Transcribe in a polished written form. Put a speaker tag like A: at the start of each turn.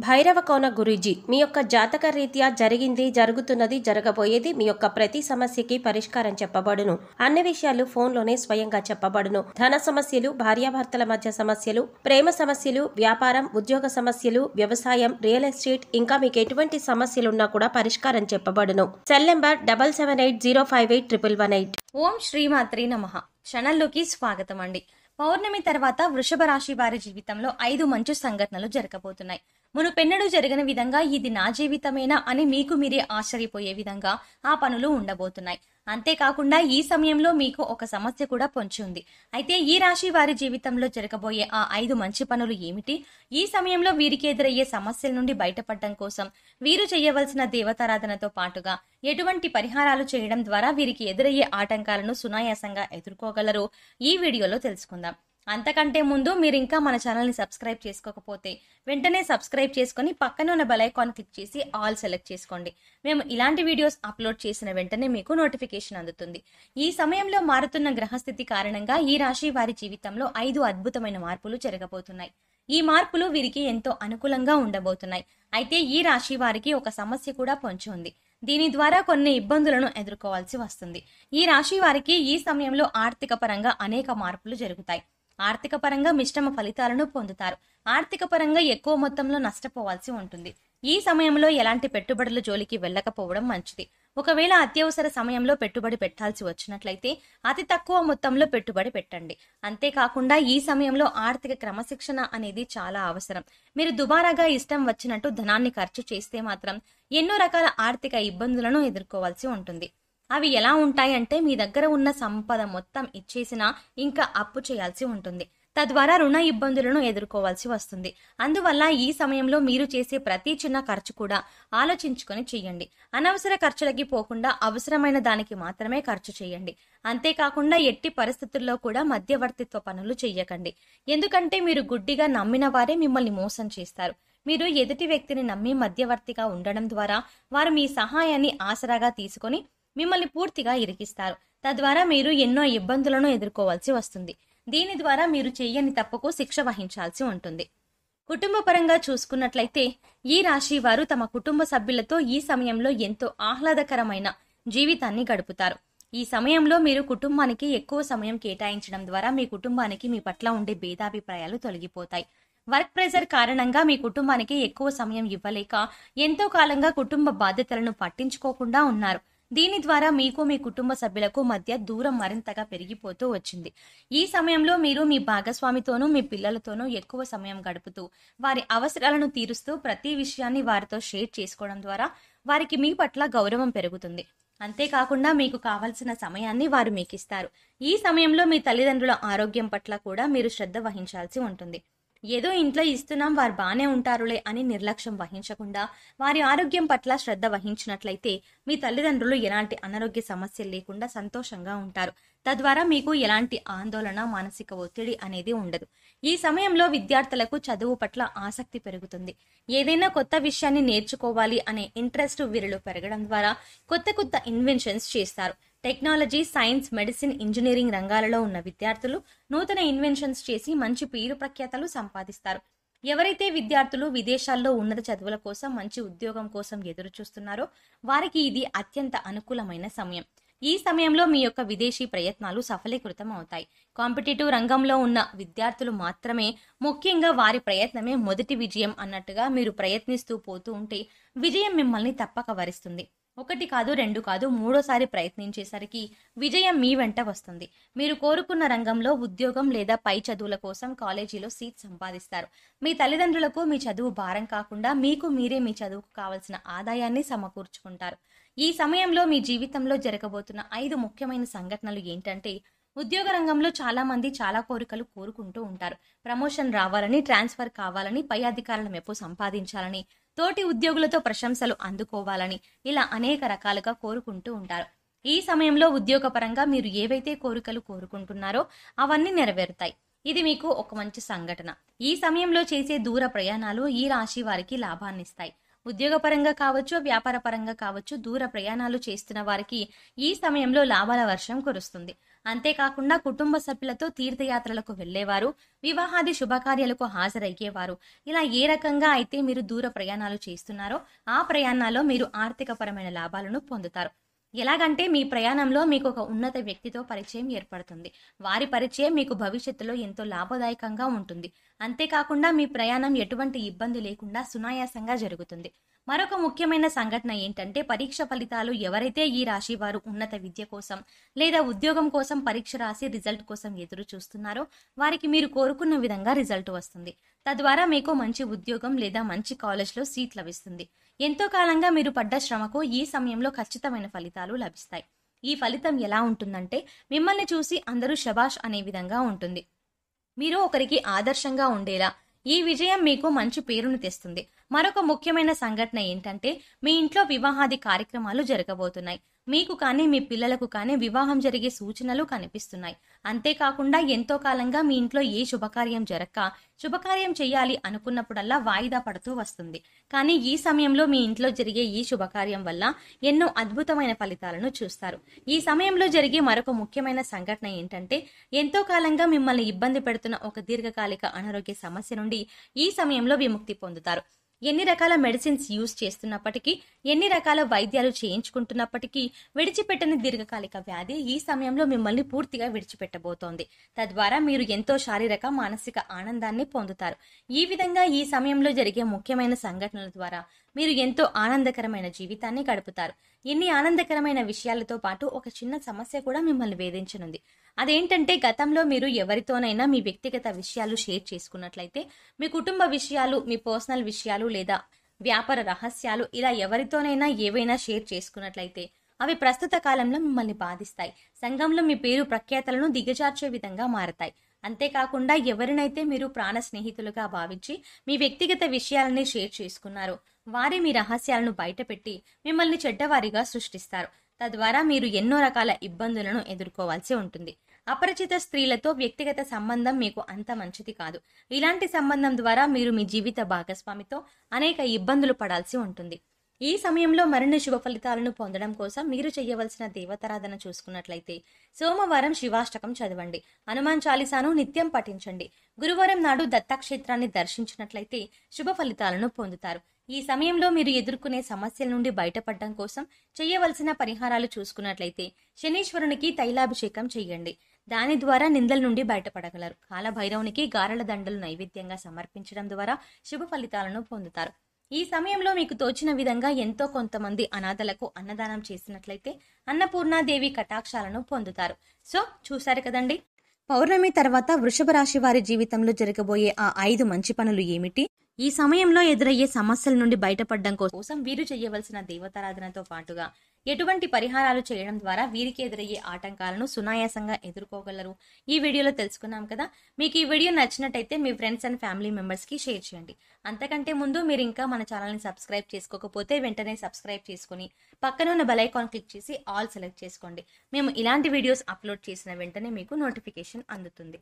A: భైరవ కోన గురూజీ, మీ యొక్క జాతక రీత్యా జరిగింది, జరుగుతున్నది, జరగబోయేది, మీ యొక్క ప్రతి సమస్యకి పరిష్కారం చెప్పబడును. అన్ని విషయాలు ఫోన్లోనే స్వయంగా చెప్పబడును. ధన సమస్యలు, భార్యాభర్తల మధ్య సమస్యలు, ప్రేమ సమస్యలు, వ్యాపారం, ఉద్యోగ సమస్యలు, వ్యవసాయం, రియల్ ఎస్టేట్, ఇంకా మీకు ఎటువంటి సమస్యలున్నా కూడా పరిష్కారం చెప్పబడును. Cell number 7780581118.
B: ఓం శ్రీమాత్రి నమః. ఛానల్లోకి స్వాగతం అండి. పౌర్ణమి తర్వాత వృషభ రాశి వారి జీవితంలో 5 మంచి సంఘటనలు జరగబోతున్నాయి. మునుపెన్నడూ జరగని విధంగా ఇది నా జీవితమేనా అని మీకు మీరే ఆశ్చర్యపోయే విధంగా ఆ పనులు ఉండబోతున్నాయి. అంతేకాకుండా ఈ సమయంలో మీకు ఒక సమస్య కూడా పొంచి ఉంది. అయితే ఈ రాశి వారి జీవితంలో జరగబోయే ఆ 5 మంచి పనులు ఏమిటి? ఈ సమయంలో వీరికి ఎదురయ్యే సమస్యల నుండి బయటపడడం కోసం వీరు చేయవలసిన దేవతారాధనతో పాటుగా ఎటువంటి పరిహారాలు చేయడం ద్వారా వీరికి ఎదురయ్యే ఆటంకాలను సునాయాసంగా ఎదుర్కోగలరో ఈ వీడియోలో తెలుసుకుందాం. అంతకంటే ముందు మీరు ఇంకా మన ఛానల్ని సబ్స్క్రైబ్ చేసుకోకపోతే వెంటనే సబ్స్క్రైబ్ చేసుకుని పక్కన ఉన్న బెల్ ఐకాన్ క్లిక్ చేసి ఆల్ సెలెక్ట్ చేసుకోండి. మేము ఇలాంటి వీడియోస్ అప్లోడ్ చేసిన వెంటనే మీకు నోటిఫికేషన్ అందుతుంది. ఈ సమయంలో మారుతున్న గ్రహస్థితి కారణంగా ఈ రాశి వారి జీవితంలో 5 అద్భుతమైన మార్పులు జరగబోతున్నాయి. ఈ మార్పులు వీరికి ఎంతో అనుకూలంగా ఉండబోతున్నాయి. అయితే ఈ రాశి వారికి ఒక సమస్య కూడా పొంచి ఉంది. దీని ద్వారా కొన్ని ఇబ్బందులను ఎదుర్కోవాల్సి వస్తుంది. ఈ రాశి వారికి ఈ సమయంలో ఆర్థిక పరంగా అనేక మార్పులు జరుగుతాయి. ఆర్థిక పరంగా మిశ్రమ ఫలితాలను పొందుతారు. ఆర్థిక పరంగా ఎక్కువ మొత్తంలో నష్టపోవాల్సి ఉంటుంది. ఈ సమయంలో ఎలాంటి పెట్టుబడుల జోలికి వెళ్ళకపోవడం మంచిది. ఒకవేళ అత్యవసర సమయంలో పెట్టుబడి పెట్టాల్సి వచ్చినట్లయితే అతి తక్కువ మొత్తంలో పెట్టుబడి పెట్టండి. అంతేకాకుండా ఈ సమయంలో ఆర్థిక క్రమశిక్షణ అనేది చాలా అవసరం. మీరు దుబారాగా ఇష్టం వచ్చినట్టు ధనాన్ని ఖర్చు చేస్తే మాత్రం ఎన్నో రకాల ఆర్థిక ఇబ్బందులను ఎదుర్కోవాల్సి ఉంటుంది. అవి ఎలా ఉంటాయంటే మీ దగ్గర ఉన్న సంపద మొత్తం ఇచ్చేసినా ఇంకా అప్పు చేయాల్సి ఉంటుంది. తద్వారా రుణ ఇబ్బందులను ఎదుర్కోవాల్సి వస్తుంది. అందువల్ల ఈ సమయంలో మీరు చేసే ప్రతి చిన్న ఖర్చు కూడా ఆలోచించుకొని చేయండి. అనవసర ఖర్చులకి పోకుండా అవసరమైన దానికి మాత్రమే ఖర్చు చేయండి. అంతేకాకుండా ఎట్టి పరిస్థితుల్లో కూడా మధ్యవర్తిత్వ పనులు చెయ్యకండి. ఎందుకంటే మీరు గుడ్డిగా నమ్మిన వారే మిమ్మల్ని మోసం చేస్తారు. మీరు ఎదుటి వ్యక్తిని నమ్మి మధ్యవర్తిగా ఉండడం ద్వారా వారు మీ సహాయాన్ని ఆసరాగా తీసుకొని మిమ్మల్ని పూర్తిగా ఇరికిస్తారు. తద్వారా మీరు ఎన్నో ఇబ్బందులను ఎదుర్కోవాల్సి వస్తుంది. దీని ద్వారా మీరు చేయని తప్పుకు శిక్ష వహించాల్సి ఉంటుంది. కుటుంబ పరంగా చూసుకున్నట్లయితే ఈ రాశి వారు తమ కుటుంబ సభ్యులతో ఈ సమయంలో ఎంతో ఆహ్లాదకరమైన జీవితాన్ని గడుపుతారు. ఈ సమయంలో మీరు కుటుంబానికి ఎక్కువ సమయం కేటాయించడం ద్వారా మీ కుటుంబానికి మీ పట్ల ఉండే భేదాభిప్రాయాలు తొలగిపోతాయి. వర్క్ ప్రెషర్ కారణంగా మీ కుటుంబానికి ఎక్కువ సమయం ఇవ్వలేక ఎంతో కాలంగా కుటుంబ బాధ్యతలను పట్టించుకోకుండా ఉన్నారు. దీని ద్వారా మీకు మీ కుటుంబ సభ్యులకు మధ్య దూరం మరింతగా పెరిగిపోతూ వచ్చింది. ఈ సమయంలో మీరు మీ భాగస్వామితోనూ మీ పిల్లలతోనూ ఎక్కువ సమయం గడుపుతూ వారి అవసరాలను తీరుస్తూ ప్రతి విషయాన్ని వారితో షేర్ చేసుకోవడం ద్వారా వారికి మీ పట్ల గౌరవం పెరుగుతుంది. అంతేకాకుండా మీకు కావలసిన సమయాన్ని వారు మీకు ఇస్తారు. ఈ సమయంలో మీ తల్లిదండ్రుల ఆరోగ్యం పట్ల కూడా మీరు శ్రద్ధ వహించాల్సి ఉంటుంది. ఏదో ఇంట్లో ఇస్తున్నాం వారు బానే ఉంటారులే అని నిర్లక్ష్యం వహించకుండా వారి ఆరోగ్యం పట్ల శ్రద్ధ వహించినట్లయితే మీ తల్లిదండ్రులు ఎలాంటి అనారోగ్య సమస్యలు లేకుండా సంతోషంగా ఉంటారు. తద్వారా మీకు ఎలాంటి ఆందోళన, మానసిక ఒత్తిడి అనేది ఉండదు. ఈ సమయంలో విద్యార్థులకు చదువు పట్ల ఆసక్తి పెరుగుతుంది. ఏదైనా కొత్త విషయాన్ని నేర్చుకోవాలి అనే ఇంట్రెస్ట్ వీరిలో పెరగడం ద్వారా కొత్త కొత్త ఇన్వెన్షన్స్ చేస్తారు. టెక్నాలజీ, సైన్స్, మెడిసిన్, ఇంజనీరింగ్ రంగాలలో ఉన్న విద్యార్థులు నూతన ఇన్వెన్షన్స్ చేసి మంచి పేరు ప్రఖ్యాతలు సంపాదిస్తారు. ఎవరైతే విద్యార్థులు విదేశాల్లో ఉన్నత చదువుల కోసం, మంచి ఉద్యోగం కోసం ఎదురు చూస్తున్నారో వారికి ఇది అత్యంత అనుకూలమైన సమయం. ఈ సమయంలో మీ యొక్క విదేశీ ప్రయత్నాలు సఫలీకృతం అవుతాయి. కాంపిటేటివ్ రంగంలో ఉన్న విద్యార్థులు మాత్రమే, ముఖ్యంగా వారి ప్రయత్నమే మొదటి విజయం అన్నట్టుగా మీరు ప్రయత్నిస్తూ పోతూ ఉంటే విజయం మిమ్మల్ని తప్పక వరిస్తుంది. 1 కాదు, 2 కాదు, 3సారి ప్రయత్నించేసరికి విజయం మీ వెంట వస్తుంది. మీరు కోరుకున్న రంగంలో ఉద్యోగం లేదా పై చదువుల కోసం కాలేజీలో సీట్ సంపాదిస్తారు. మీ తల్లిదండ్రులకు మీ చదువు భారం కాకుండా మీకు మీరే మీ చదువుకు కావలసిన ఆదాయాన్ని సమకూర్చుకుంటారు. ఈ సమయంలో మీ జీవితంలో జరగబోతున్న 5 ముఖ్యమైన సంఘటనలు ఏంటంటే, ఉద్యోగ రంగంలో చాలా మంది చాలా కోరికలు కోరుకుంటూ ఉంటారు. ప్రమోషన్ రావాలని, ట్రాన్స్ఫర్ కావాలని, పై అధికారుల మెప్పు సంపాదించాలని, తోటి ఉద్యోగులతో ప్రశంసలు అందుకోవాలని, ఇలా అనేక రకాలుగా కోరుకుంటూ ఉంటారు. ఈ సమయంలో ఉద్యోగపరంగా మీరు ఏవైతే కోరికలు కోరుకుంటున్నారో అవన్నీ నెరవేరుతాయి. ఇది మీకు ఒక మంచి సంఘటన. ఈ సమయంలో చేసే దూర ప్రయాణాలు ఈ రాశి వారికి లాభాన్నిస్తాయి. ఉద్యోగపరంగా కావచ్చు, వ్యాపార పరంగా కావచ్చు, దూర ప్రయాణాలు చేస్తున్న వారికి ఈ సమయంలో లాభాల వర్షం కురుస్తుంది. అంతేకాకుండా కుటుంబ సభ్యులతో తీర్థయాత్రలకు వెళ్లేవారు, వివాహాది శుభకార్యాలకు హాజరయ్యేవారు, ఇలా ఏ రకంగా అయితే మీరు దూర ప్రయాణాలు చేస్తున్నారో ఆ ప్రయాణాల్లో మీరు ఆర్థికపరమైన లాభాలను పొందుతారు. ఎలాగంటే మీ ప్రయాణంలో మీకు ఒక ఉన్నత వ్యక్తితో పరిచయం ఏర్పడుతుంది. వారి పరిచయం మీకు భవిష్యత్తులో ఎంతో లాభదాయకంగా ఉంటుంది. అంతేకాకుండా మీ ప్రయాణం ఎటువంటి ఇబ్బంది లేకుండా సునాయాసంగా జరుగుతుంది. మరొక ముఖ్యమైన సంఘటన ఏంటంటే పరీక్ష ఫలితాలు ఎవరైతే ఈ రాశి వారు ఉన్నత విద్య కోసం లేదా ఉద్యోగం కోసం పరీక్ష రాసి రిజల్ట్ కోసం ఎదురు చూస్తున్నారో వారికి మీరు కోరుకున్న విధంగా రిజల్ట్ వస్తుంది. తద్వారా మీకు మంచి ఉద్యోగం లేదా మంచి కాలేజ్లో సీట్ లభిస్తుంది. ఎంతో కాలంగా మీరు పడ్డ శ్రమకు ఈ సమయంలో ఖచ్చితమైన ఫలితాలు లభిస్తాయి. ఈ ఫలితం ఎలా ఉంటుందంటే మిమ్మల్ని చూసి అందరూ శబాష్ అనే విధంగా ఉంటుంది. మీరు ఒకరికి ఆదర్శంగా ఉండేలా ఈ విజయం మీకు మంచి పేరును తెస్తుంది. మరొక ముఖ్యమైన సంఘటన ఏంటంటే మీ ఇంట్లో వివాహాది కార్యక్రమాలు జరగబోతున్నాయి. మీకు కానీ మీ పిల్లలకు కానీ వివాహం జరిగే సూచనలు కనిపిస్తున్నాయి. అంతేకాకుండా ఎంతో కాలంగా మీ ఇంట్లో ఏ శుభకార్యం జరక్క శుభకార్యం చేయాలి అనుకున్నప్పుడల్లా వాయిదా పడుతూ వస్తుంది. కానీ ఈ సమయంలో మీ ఇంట్లో జరిగే ఈ శుభకార్యం వల్ల ఎన్నో అద్భుతమైన ఫలితాలను చూస్తారు. ఈ సమయంలో జరిగే మరొక ముఖ్యమైన సంఘటన ఏంటంటే ఎంతో కాలంగా మిమ్మల్ని ఇబ్బంది పెడుతున్న ఒక దీర్ఘకాలిక అనారోగ్య సమస్య నుండి ఈ సమయంలో విముక్తి పొందుతారు. ఎన్ని రకాల మెడిసిన్స్ యూజ్ చేస్తున్నప్పటికీ, ఎన్ని రకాల వైద్యాలు చేయించుకుంటున్నప్పటికీ విడిచిపెట్టని దీర్ఘకాలిక వ్యాధి ఈ సమయంలో మిమ్మల్ని పూర్తిగా విడిచిపెట్టబోతోంది. తద్వారా మీరు ఎంతో శారీరక మానసిక ఆనందాన్ని పొందుతారు. ఈ విధంగా ఈ సమయంలో జరిగే ముఖ్యమైన సంఘటనల ద్వారా మీరు ఎంతో ఆనందకరమైన జీవితాన్ని గడుపుతారు. ఇన్ని ఆనందకరమైన విషయాలతో పాటు ఒక చిన్న సమస్య కూడా మిమ్మల్ని వేధించనుంది. అదేంటంటే గతంలో మీరు ఎవరితోనైనా మీ వ్యక్తిగత విషయాలు షేర్ చేసుకున్నట్లయితే, మీ కుటుంబ విషయాలు, మీ పర్సనల్ విషయాలు లేదా వ్యాపార రహస్యాలు ఇలా ఎవరితోనైనా ఏవైనా షేర్ చేసుకున్నట్లయితే అవి ప్రస్తుత కాలంలో మిమ్మల్ని బాధిస్తాయి. సంఘంలో మీ పేరు ప్రఖ్యాతలను దిగజార్చే విధంగా మారతాయి. అంతేకాకుండా ఎవరినైతే మీరు ప్రాణ స్నేహితులుగా భావించి మీ వ్యక్తిగత విషయాలని షేర్ చేసుకున్నారో వారే మీ రహస్యాలను బయటపెట్టి మిమ్మల్ని చెడ్డవారిగా సృష్టిస్తారు. తద్వారా మీరు ఎన్నో రకాల ఇబ్బందులను ఎదుర్కోవాల్సి ఉంటుంది. అపరిచిత స్త్రీలతో వ్యక్తిగత సంబంధం మీకు అంత మంచిది కాదు. ఇలాంటి సంబంధం ద్వారా మీరు మీ జీవిత భాగస్వామితో అనేక ఇబ్బందులు పడాల్సి ఉంటుంది. ఈ సమయంలో మరిన్ని శుభ ఫలితాలను పొందడం కోసం మీరు చేయవలసిన దేవతారాధన చూసుకున్నట్లయితే సోమవారం శివాష్టకం చదవండి, హనుమాన్ చాలీసాను నిత్యం పఠించండి. గురువారం నాడు దత్తాక్షేత్రాన్ని దర్శించినట్లయితే శుభ ఫలితాలను పొందుతారు. ఈ సమయంలో మీరు ఎదుర్కొనే సమస్యల నుండి బయటపడడం కోసం చేయవలసిన పరిహారాలు చూసుకున్నట్లయితే శనీశ్వరునికి తైలాభిషేకం చేయండి. దాని ద్వారా నిందల నుండి బయటపడగలరు. కాలభైరవునికి గారెల దండలు నైవేద్యంగా సమర్పించడం ద్వారా శుభ ఫలితాలను పొందుతారు. ఈ సమయంలో మీకు తోచిన విధంగా ఎంతో కొంతమంది అనాథలకు అన్నదానం చేసినట్లయితే అన్నపూర్ణాదేవి కటాక్షాలను పొందుతారు. సో చూశారు కదండి, పౌర్ణమి తర్వాత వృషభ రాశి వారి జీవితంలో జరగబోయే ఆ 5 మంచి పనులు ఏమిటి, ఈ సమయంలో ఎదురయ్యే సమస్యల నుండి బయటపడడం కోసం వీరు చేయవలసిన దేవతారాధనతో పాటుగా ఎటువంటి పరిహారాలు చేయడం ద్వారా వీరికి ఎదురయ్యే ఆటంకాలను సునాయాసంగా ఎదుర్కోగలరు ఈ వీడియోలో తెలుసుకున్నాం కదా. మీకు ఈ వీడియో నచ్చినట్టయితే మీ ఫ్రెండ్స్ అండ్ ఫ్యామిలీ మెంబర్స్ కి షేర్ చేయండి. అంతకంటే ముందు మీరు ఇంకా మన ఛానల్ని సబ్స్క్రైబ్ చేసుకోకపోతే వెంటనే సబ్స్క్రైబ్ చేసుకుని పక్కన ఉన్న బెల్ ఐకాన్ క్లిక్ చేసి ఆల్ సెలెక్ట్ చేసుకోండి. మేము ఇలాంటి వీడియోస్ అప్లోడ్ చేసిన వెంటనే మీకు నోటిఫికేషన్ అందుతుంది.